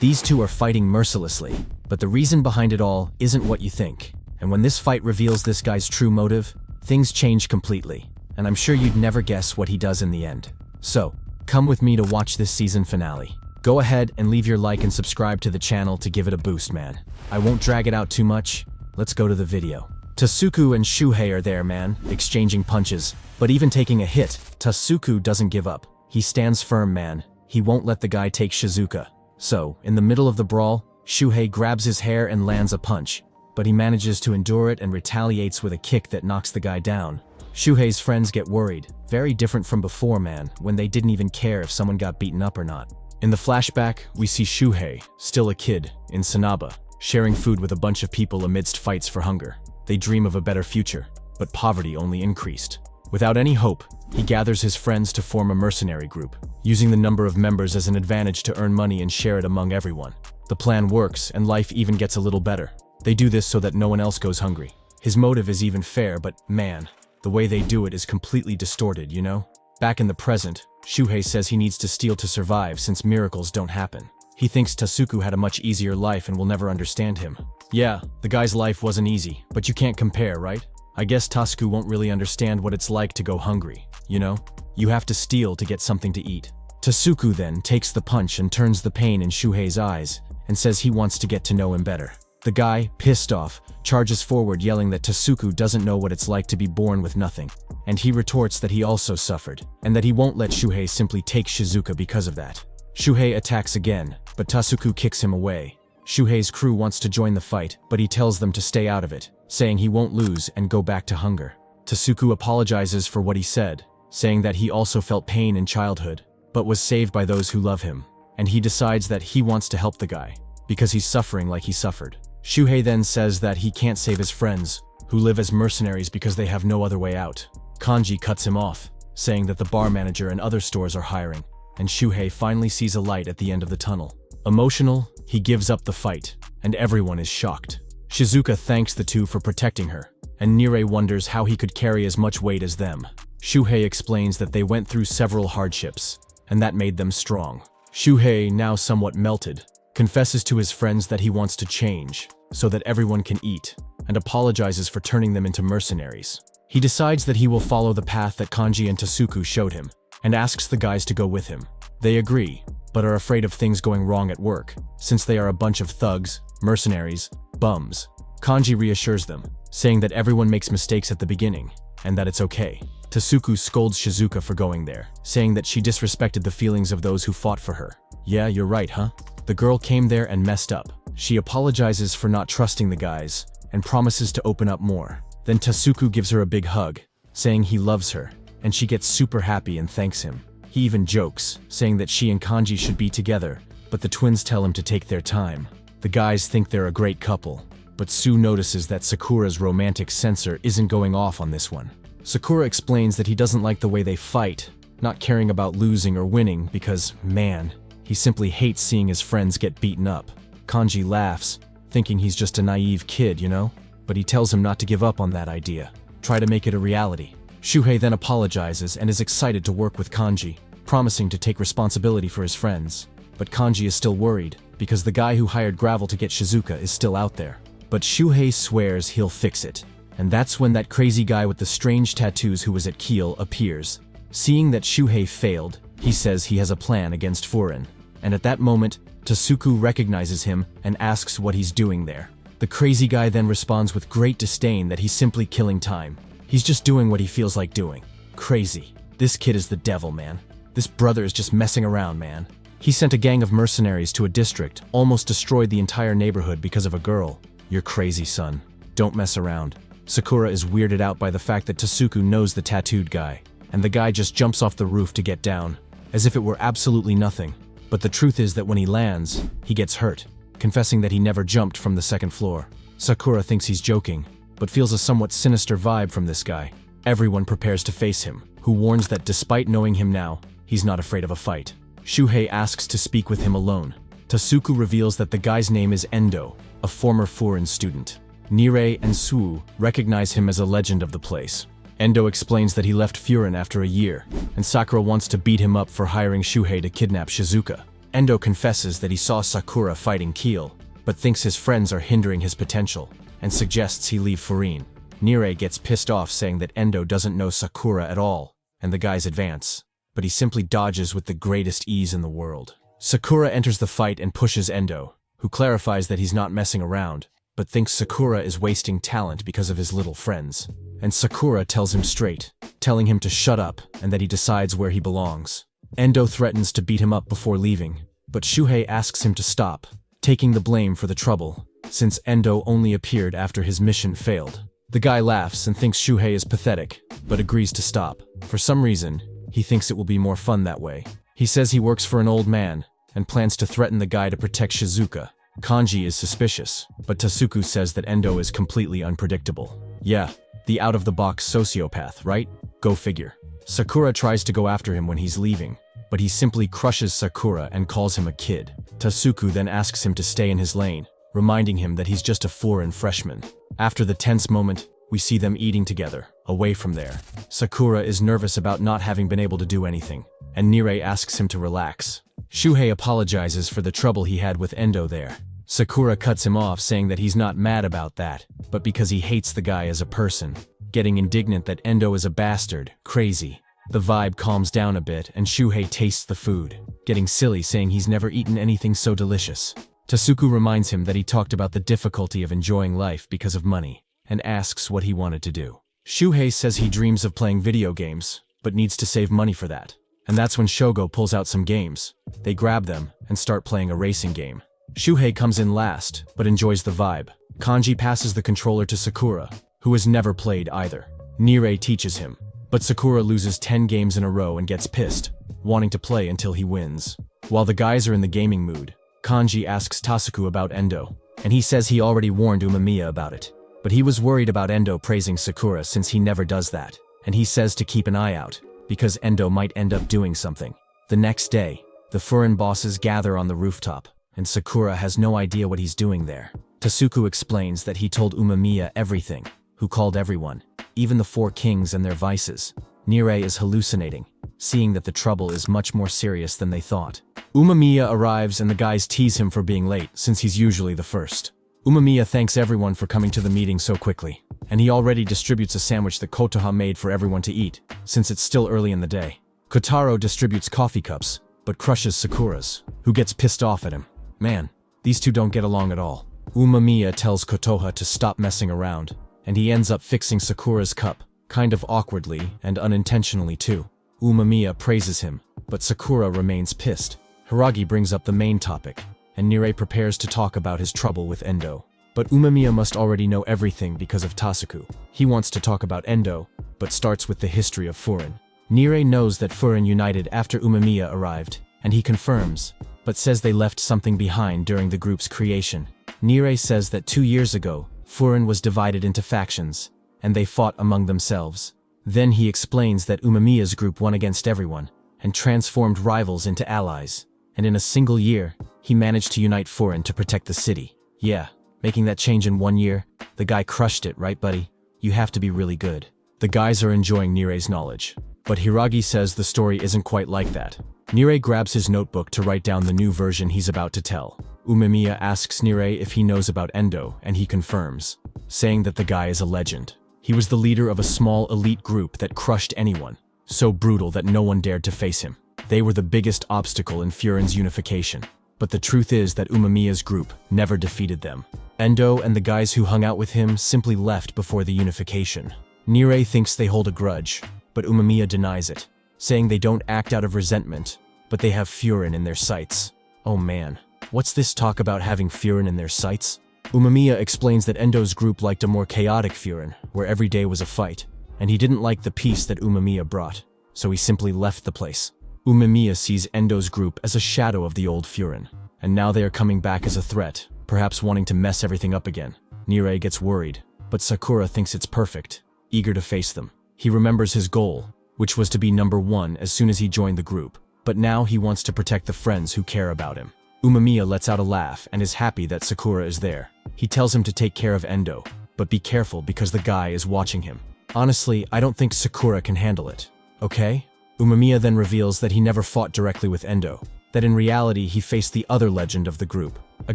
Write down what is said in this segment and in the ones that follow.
These two are fighting mercilessly, but the reason behind it all isn't what you think. And when this fight reveals this guy's true motive, things change completely, and I'm sure you'd never guess what he does in the end. So, come with me to watch this season finale. Go ahead and leave your like and subscribe to the channel to give it a boost, man. I won't drag it out too much. Let's go to the video. Tasuku and Shuhei are there, man, exchanging punches. But even taking a hit, Tasuku doesn't give up. He stands firm, man. He won't let the guy take Shizuka. So, in the middle of the brawl, Shuhei grabs his hair and lands a punch. But he manages to endure it and retaliates with a kick that knocks the guy down. Shuhei's friends get worried. Very different from before, man, when they didn't even care if someone got beaten up or not. In the flashback, we see Shuhei, still a kid, in Sanaba, sharing food with a bunch of people amidst fights for hunger. They dream of a better future, but poverty only increased. Without any hope, he gathers his friends to form a mercenary group, using the number of members as an advantage to earn money and share it among everyone. The plan works, and life even gets a little better. They do this so that no one else goes hungry. His motive is even fair, but man, the way they do it is completely distorted, you know? Back in the present, Shuhei says he needs to steal to survive since miracles don't happen. He thinks Tasuku had a much easier life and will never understand him. Yeah, the guy's life wasn't easy, but you can't compare, right? I guess Tasuku won't really understand what it's like to go hungry, you know? You have to steal to get something to eat. Tasuku then takes the punch and turns the pain in Shuhei's eyes and says he wants to get to know him better. The guy, pissed off, charges forward yelling that Tasuku doesn't know what it's like to be born with nothing. And he retorts that he also suffered, and that he won't let Shuhei simply take Shizuka because of that. Shuhei attacks again, but Tasuku kicks him away. Shuhei's crew wants to join the fight, but he tells them to stay out of it, saying he won't lose and go back to hunger. Tasuku apologizes for what he said, saying that he also felt pain in childhood, but was saved by those who love him. And he decides that he wants to help the guy, because he's suffering like he suffered. Shuhei then says that he can't save his friends, who live as mercenaries because they have no other way out. Kanji cuts him off, saying that the bar manager and other stores are hiring, and Shuhei finally sees a light at the end of the tunnel. Emotional, he gives up the fight, and everyone is shocked. Shizuka thanks the two for protecting her, and Nire wonders how he could carry as much weight as them. Shuhei explains that they went through several hardships, and that made them strong. Shuhei, now somewhat melted, confesses to his friends that he wants to change, so that everyone can eat, and apologizes for turning them into mercenaries. He decides that he will follow the path that Kanji and Tasuku showed him, and asks the guys to go with him. They agree, but are afraid of things going wrong at work, since they are a bunch of thugs, mercenaries, bums. Kanji reassures them, saying that everyone makes mistakes at the beginning, and that it's okay. Tasuku scolds Shizuka for going there, saying that she disrespected the feelings of those who fought for her. Yeah, you're right, huh? The girl came there and messed up. She apologizes for not trusting the guys, and promises to open up more. Then Tasuku gives her a big hug, saying he loves her, and she gets super happy and thanks him. He even jokes, saying that she and Kanji should be together, but the twins tell him to take their time. The guys think they're a great couple, but Sue notices that Sakura's romantic sensor isn't going off on this one. Sakura explains that he doesn't like the way they fight, not caring about losing or winning because, man, he simply hates seeing his friends get beaten up. Kanji laughs, thinking he's just a naive kid, you know? But he tells him not to give up on that idea. Try to make it a reality. Shuhei then apologizes and is excited to work with Kanji, promising to take responsibility for his friends. But Kanji is still worried, because the guy who hired Gravel to get Shizuka is still out there. But Shuhei swears he'll fix it. And that's when that crazy guy with the strange tattoos who was at Kiel appears. Seeing that Shuhei failed, he says he has a plan against Furin. And at that moment, Tasuku recognizes him and asks what he's doing there. The crazy guy then responds with great disdain that he's simply killing time. He's just doing what he feels like doing. Crazy. This kid is the devil, man. This brother is just messing around, man. He sent a gang of mercenaries to a district, almost destroyed the entire neighborhood because of a girl. You're crazy, son. Don't mess around. Sakura is weirded out by the fact that Tasuku knows the tattooed guy, and the guy just jumps off the roof to get down, as if it were absolutely nothing. But the truth is that when he lands, he gets hurt, confessing that he never jumped from the second floor. Sakura thinks he's joking, but feels a somewhat sinister vibe from this guy. Everyone prepares to face him, who warns that despite knowing him now, he's not afraid of a fight. Shuhei asks to speak with him alone. Tasuku reveals that the guy's name is Endo, a former Furin student. Nire and Suu recognize him as a legend of the place. Endo explains that he left Furin after a year, and Sakura wants to beat him up for hiring Shuhei to kidnap Shizuka. Endo confesses that he saw Sakura fighting Keel, but thinks his friends are hindering his potential, and suggests he leave Furin. Nirei gets pissed off saying that Endo doesn't know Sakura at all, and the guys advance, but he simply dodges with the greatest ease in the world. Sakura enters the fight and pushes Endo, who clarifies that he's not messing around, but thinks Sakura is wasting talent because of his little friends. And Sakura tells him straight, telling him to shut up and that he decides where he belongs. Endo threatens to beat him up before leaving, but Shuhei asks him to stop, taking the blame for the trouble, since Endo only appeared after his mission failed. The guy laughs and thinks Shuhei is pathetic, but agrees to stop. For some reason, he thinks it will be more fun that way. He says he works for an old man, and plans to threaten the guy to protect Shizuka. Kanji is suspicious, but Tasuku says that Endo is completely unpredictable. Yeah, the out-of-the-box sociopath, right? Go figure. Sakura tries to go after him when he's leaving, but he simply crushes Sakura and calls him a kid. Tasuku then asks him to stay in his lane, reminding him that he's just a Furin freshman. After the tense moment, we see them eating together, away from there. Sakura is nervous about not having been able to do anything, and Nirei asks him to relax. Shuhei apologizes for the trouble he had with Endo there. Sakura cuts him off, saying that he's not mad about that, but because he hates the guy as a person, getting indignant that Endo is a bastard, crazy. The vibe calms down a bit and Shuhei tastes the food, getting silly, saying he's never eaten anything so delicious. Tasuku reminds him that he talked about the difficulty of enjoying life because of money, and asks what he wanted to do. Shuhei says he dreams of playing video games, but needs to save money for that. And that's when Shogo pulls out some games. They grab them and start playing a racing game. Shuhei comes in last, but enjoys the vibe. Kanji passes the controller to Sakura, who has never played either. Nirei teaches him, but Sakura loses 10 games in a row and gets pissed, wanting to play until he wins. While the guys are in the gaming mood, Kanji asks Tasuku about Endo, and he says he already warned Umemiya about it. But he was worried about Endo praising Sakura since he never does that, and he says to keep an eye out, because Endo might end up doing something. The next day, the Furin bosses gather on the rooftop, and Sakura has no idea what he's doing there. Tasuku explains that he told Umemiya everything, who called everyone, even the 4 kings and their vices. Nirei is hallucinating, seeing that the trouble is much more serious than they thought. Umemiya arrives and the guys tease him for being late, since he's usually the first. Umemiya thanks everyone for coming to the meeting so quickly, and he already distributes a sandwich that Kotoha made for everyone to eat, since it's still early in the day. Kotaro distributes coffee cups, but crushes Sakura's, who gets pissed off at him. Man, these two don't get along at all. Umemiya tells Kotoha to stop messing around, and he ends up fixing Sakura's cup, kind of awkwardly and unintentionally too. Umemiya praises him, but Sakura remains pissed. Hiragi brings up the main topic, and Nirei prepares to talk about his trouble with Endo. But Umemiya must already know everything because of Tasuku. He wants to talk about Endo, but starts with the history of Furin. Nirei knows that Furin united after Umemiya arrived, and he confirms, but says they left something behind during the group's creation. Nirei says that 2 years ago, Furin was divided into factions, and they fought among themselves. Then he explains that Umemiya's group won against everyone, and transformed rivals into allies. And in a single year, he managed to unite Furin to protect the city. Yeah, making that change in 1 year, the guy crushed it, right buddy? You have to be really good. The guys are enjoying Nirei's knowledge, but Hiragi says the story isn't quite like that. Nirei grabs his notebook to write down the new version he's about to tell. Umemiya asks Nirei if he knows about Endo, and he confirms, saying that the guy is a legend. He was the leader of a small elite group that crushed anyone, so brutal that no one dared to face him. They were the biggest obstacle in Furin's unification. But the truth is that Umemiya's group never defeated them. Endo and the guys who hung out with him simply left before the unification. Nirei thinks they hold a grudge, but Umemiya denies it, saying they don't act out of resentment, but they have Furin in their sights. Oh man, what's this talk about having Furin in their sights? Umemiya explains that Endo's group liked a more chaotic Furin, where every day was a fight, and he didn't like the peace that Umemiya brought, so he simply left the place. Umemiya sees Endo's group as a shadow of the old Furin, and now they are coming back as a threat, perhaps wanting to mess everything up again. Nirei gets worried, but Sakura thinks it's perfect, eager to face them. He remembers his goal, which was to be number 1 as soon as he joined the group, but now he wants to protect the friends who care about him. Umemiya lets out a laugh and is happy that Sakura is there. He tells him to take care of Endo, but be careful because the guy is watching him. Honestly, I don't think Sakura can handle it. Okay? Umemiya then reveals that he never fought directly with Endo. that in reality he faced the other legend of the group, a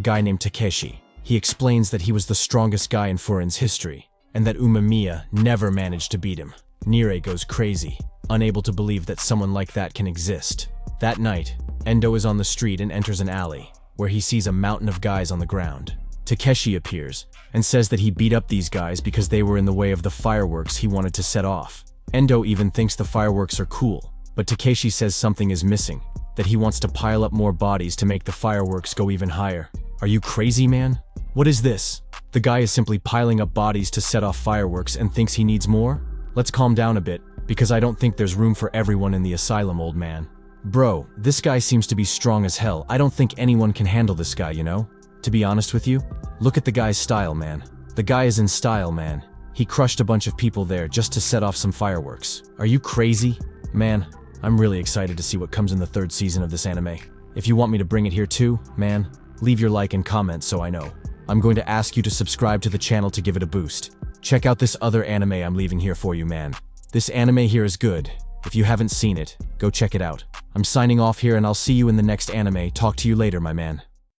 guy named Takeshi. He explains that he was the strongest guy in Furin's history, and that Umemiya never managed to beat him. Nire goes crazy, unable to believe that someone like that can exist. That night, Endo is on the street and enters an alley, where he sees a mountain of guys on the ground. Takeshi appears, and says that he beat up these guys because they were in the way of the fireworks he wanted to set off. Endo even thinks the fireworks are cool, but Takeshi says something is missing, that he wants to pile up more bodies to make the fireworks go even higher. Are you crazy, man? What is this? The guy is simply piling up bodies to set off fireworks and thinks he needs more? Let's calm down a bit, because I don't think there's room for everyone in the asylum, old man. Bro, this guy seems to be strong as hell. I don't think anyone can handle this guy, you know? To be honest with you, look at the guy's style, man. The guy is in style, man. He crushed a bunch of people there just to set off some fireworks. Are you crazy? Man, I'm really excited to see what comes in the 3rd season of this anime. If you want me to bring it here too, man, leave your like and comment so I know. I'm going to ask you to subscribe to the channel to give it a boost. Check out this other anime I'm leaving here for you, man. This anime here is good. If you haven't seen it, go check it out. I'm signing off here and I'll see you in the next anime. Talk to you later, my man.